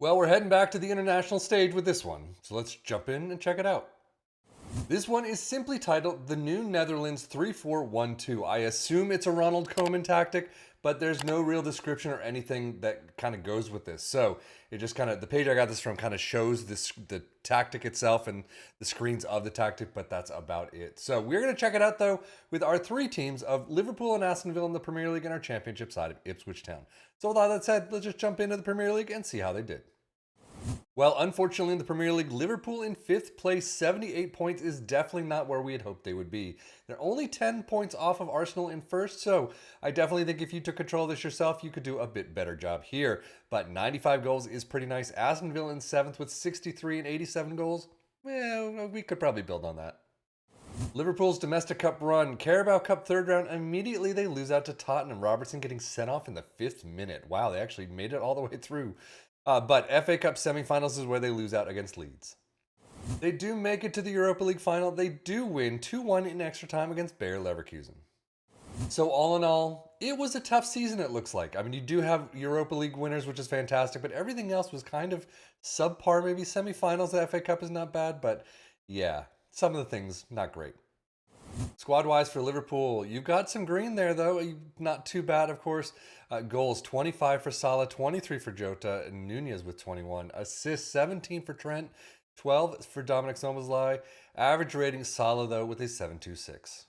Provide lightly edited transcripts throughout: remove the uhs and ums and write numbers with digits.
Well, we're heading back to the international stage with this one, so let's jump in and check it out. This one is simply titled The New Netherlands 3412. I assume it's a Ronald Koeman tactic, but there's no real description or anything that kind of goes with this. So it just kind of, the page I got this from kind of shows the tactic itself and the screens of the tactic, but that's about it. So we're going to check it out though with our three teams of Liverpool and Aston Villa in the Premier League and our championship side of Ipswich Town. So with all that said, let's just jump into the Premier League and see how they did. Well, unfortunately, in the Premier League, Liverpool in fifth place, 78 points, is definitely not where we had hoped they would be. They're only 10 points off of Arsenal in first, so I definitely think if you took control of this yourself, you could do a bit better job here. But 95 goals is pretty nice. Aston Villa in seventh with 63 and 87 goals. Well, we could probably build on that. Liverpool's domestic cup run, Carabao Cup third round, immediately they lose out to Tottenham. Robertson getting sent off in the 5th minute. Wow, they actually made it all the way through. But FA Cup semifinals is where they lose out against Leeds. They do make it to the Europa League final. They do win 2-1 in extra time against Bayer Leverkusen. So all in all, it was a tough season, it looks like. I mean, you do have Europa League winners, which is fantastic, but everything else was kind of subpar. Maybe semifinals, the FA Cup is not bad, but yeah, some of the things, not great. Squad-wise for Liverpool, you've got some green there, though. Not too bad, of course. Goals, 25 for Salah, 23 for Jota, and Nunez with 21. Assists, 17 for Trent, 12 for Dominic Szoboszlai. Average rating, Salah, though, with a 7.26.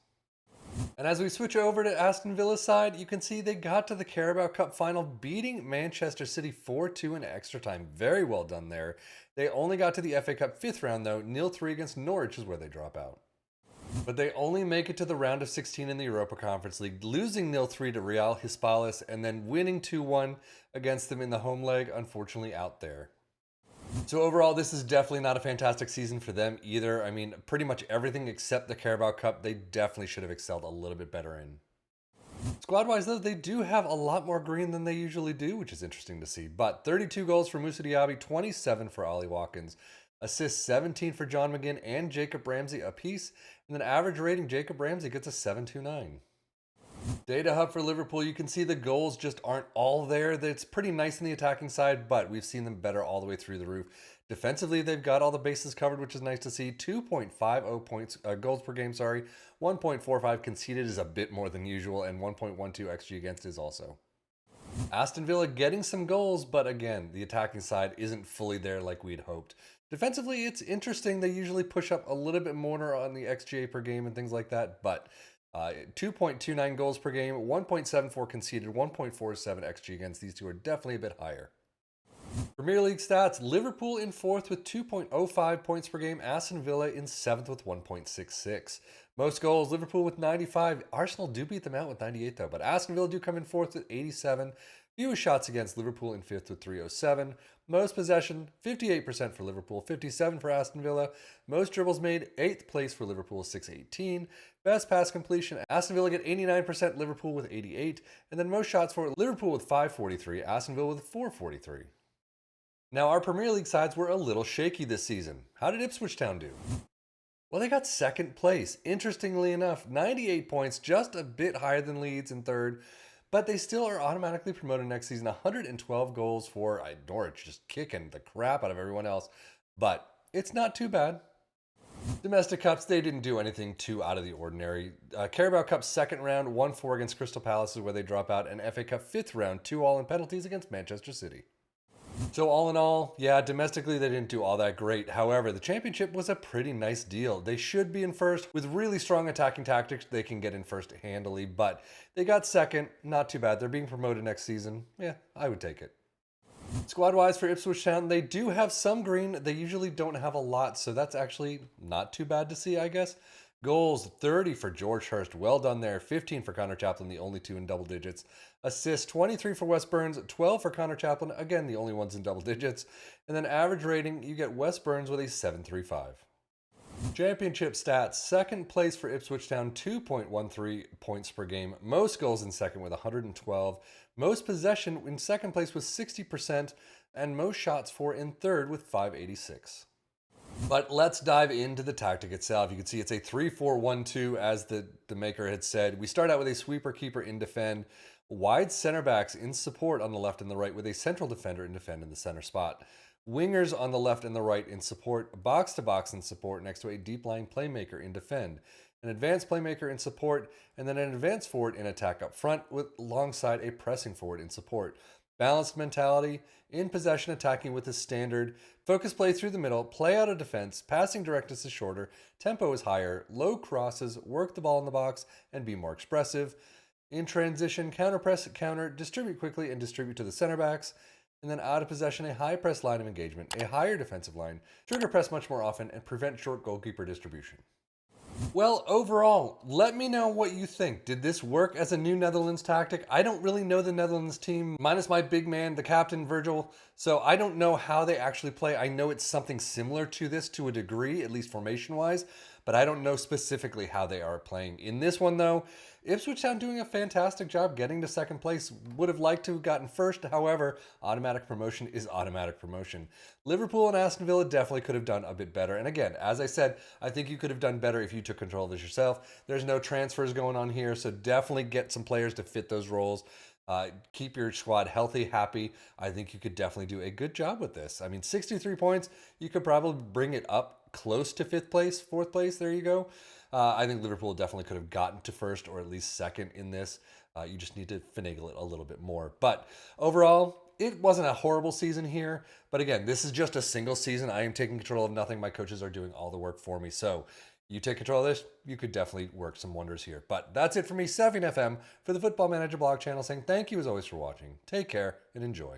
And as we switch over to Aston Villa's side, you can see they got to the Carabao Cup final, beating Manchester City 4-2 in extra time. Very well done there. They only got to the FA Cup 5th round, though. 0-3 against Norwich is where they drop out. But they only make it to the round of 16 in the Europa Conference League, losing 0-3 to Real Hispalis and then winning 2-1 against them in the home leg, unfortunately out there. So overall, this is definitely not a fantastic season for them either. I mean, pretty much everything except the Carabao Cup, they definitely should have excelled a little bit better in. Squad-wise, though, they do have a lot more green than they usually do, which is interesting to see. But 32 goals for Moussa Diaby, 27 for Ollie Watkins. Assists 17 for John McGinn and Jacob Ramsey apiece. And then average rating, Jacob Ramsey gets a 7.29. Data hub for Liverpool, you can see the goals just aren't all there. It's pretty nice in the attacking side, but we've seen them better all the way through the roof. Defensively, they've got all the bases covered, which is nice to see. 2.50 goals per game, 1.45 conceded is a bit more than usual, and 1.12 XG against is also. Aston Villa getting some goals, but again, the attacking side isn't fully there like we'd hoped. Defensively, it's interesting. They usually push up a litA bit more on the XGA per game and things like that, but 2.29 goals per game, 1.74 conceded, 1.47 XG against. These two are definitely a bit higher. Premier League stats, Liverpool in 4th with 2.05 points per game, Aston Villa in 7th with 1.66. Most goals, Liverpool with 95. Arsenal do beat them out with 98 though, but Aston Villa do come in 4th with 87. Fewest shots against, Liverpool in 5th with 307. Most possession, 58% for Liverpool, 57 for Aston Villa. Most dribbles made, 8th place for Liverpool, 618. Best pass completion, Aston Villa get 89%, Liverpool with 88. And then most shots for Liverpool with 543, Aston Villa with 443. Now, our Premier League sides were a little shaky this season. How did Ipswich Town do? Well, they got 2nd place. Interestingly enough, 98 points, just a bit higher than Leeds in 3rd, but they still are automatically promoted next season. 112 goals for Norwich, just kicking the crap out of everyone else, but it's not too bad. Domestic Cups, they didn't do anything too out of the ordinary. Carabao Cup 2nd round, 1-4 against Crystal Palace is where they drop out, and FA Cup 5th round, 2-all in penalties against Manchester City. So all in all, yeah, domestically they didn't do all that great. However, the championship was a pretty nice deal. They should be in first. With really strong attacking tactics, they can get in first handily, but they got 2nd. Not too bad. They're being promoted next season. Yeah, I would take it. Squad-wise for Ipswich Town, they do have some green. They usually don't have a lot, so that's actually not too bad to see, I guess. Goals, 30 for George Hurst. Well done there. 15 for Connor Chaplin, the only two in double digits. Assists, 23 for Wes Burns, 12 for Connor Chaplin. Again, the only ones in double digits. And then average rating, you get Wes Burns with a 7.35. Championship stats, 2nd place for Ipswich Town, 2.13 points per game. Most goals in 2nd with 112. Most possession in 2nd place was 60%. And most shots for in 3rd with 586. But let's dive into the tactic itself. You can see it's a 3-4-1-2 as the maker had said. We start out with a sweeper keeper in defend, Wide center backs in support on the left and the right with a central defender and defend in the center spot. Wingers on the left and the right in support, box to box in support next to a deep line playmaker in defend. An advanced playmaker in support, and then an advanced forward in attack up front with alongside a pressing forward in support. Balanced mentality, in possession attacking with a standard, focus play through the middle, play out of defense, passing directness is shorter, tempo is higher, low crosses, work the ball in the box, and be more expressive. In transition, counter press, counter, distribute quickly, and distribute to the center backs. And then out of possession, a high press line of engagement, a higher defensive line, trigger press much more often, and prevent short goalkeeper distribution. Well, overall, let me know what you think. Did this work as a new Netherlands tactic? I don't really know the Netherlands team, minus my big man, the captain, Virgil. So I don't know how they actually play. I know it's something similar to this to a degree, at least formation-wise, but I don't know specifically how they are playing. In this one, though, Ipswich Town doing a fantastic job getting to second place. Would have liked to have gotten first. However, automatic promotion is automatic promotion. Liverpool and Aston Villa definitely could have done a bit better. And again, as I said, I think you could have done better if you took control of this yourself. There's no transfers going on here, so definitely get some players to fit those roles. Keep your squad healthy, happy. I think you could definitely do a good job with this. I mean, 63 points, you could probably bring it up close to fifth place, fourth place. There you go. I think Liverpool definitely could have gotten to first or at least second in this. You just need to finagle it a little bit more. But overall, it wasn't a horrible season here. But again, this is just a single season. I am taking control of nothing. My coaches are doing all the work for me. So you take control of this, you could definitely work some wonders here. But that's it for me, Savvy FM, for the Football Manager blog channel, saying thank you as always for watching. Take care and enjoy.